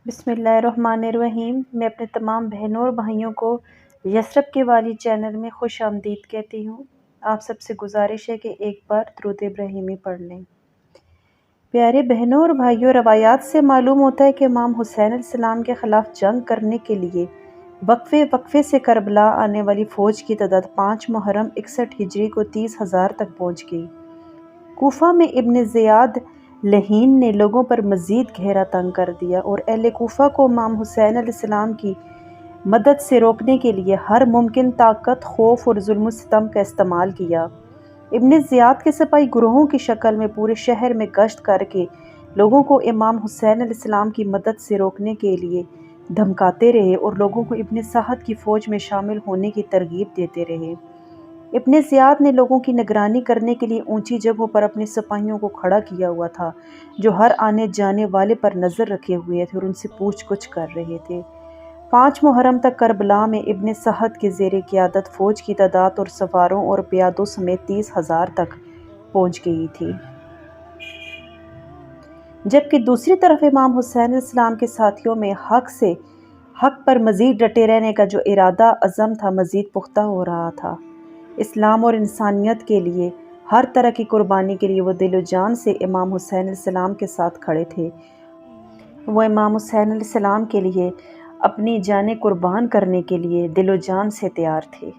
بسم اللہ الرحمن الرحیم۔ میں اپنے تمام بہنوں اور بھائیوں کو یثرب کے والی چینل میں خوش آمدید کہتی ہوں۔ آپ سب سے گزارش ہے کہ ایک بار درود ابراہیمی پڑھ لیں۔ پیارے بہنوں اور بھائیوں، روایات سے معلوم ہوتا ہے کہ امام حسین علیہ السلام کے خلاف جنگ کرنے کے لیے وقفے سے کربلا آنے والی فوج کی تعداد 5 محرم 61 ہجری کو 30,000 تک پہنچ گئی۔ کوفہ میں ابن زیاد لعین نے لوگوں پر مزید گھیرا تنگ کر دیا اور اہل کوفہ کو امام حسین علیہ السلام کی مدد سے روکنے کے لیے ہر ممکن طاقت، خوف اور ظلم و ستم کا استعمال کیا۔ ابن زیاد کے سپاہی گروہوں کی شکل میں پورے شہر میں گشت کر کے لوگوں کو امام حسین علیہ السلام کی مدد سے روکنے کے لیے دھمکاتے رہے اور لوگوں کو ابن سعد کی فوج میں شامل ہونے کی ترغیب دیتے رہے۔ ابن زیاد نے لوگوں کی نگرانی کرنے کے لیے اونچی جگہوں پر اپنے سپاہیوں کو کھڑا کیا ہوا تھا، جو ہر آنے جانے والے پر نظر رکھے ہوئے تھے اور ان سے پوچھ گچھ کر رہے تھے۔ 5 محرم تک کربلا میں ابن سعد کے زیر قیادت فوج کی تعداد اور سواروں اور پیادوں سمیت 30,000 تک پہنچ گئی تھی، جبکہ دوسری طرف امام حسین علیہ السلام کے ساتھیوں میں حق پر مزید ڈٹے رہنے کا جو ارادہ عزم تھا، مزید پختہ ہو رہا تھا۔ اسلام اور انسانیت کے لیے ہر طرح کی قربانی کے لیے وہ دل و جان سے امام حسین علیہ السلام کے ساتھ کھڑے تھے۔ وہ امام حسین علیہ السلام کے لیے اپنی جانیں قربان کرنے کے لیے دل و جان سے تیار تھے۔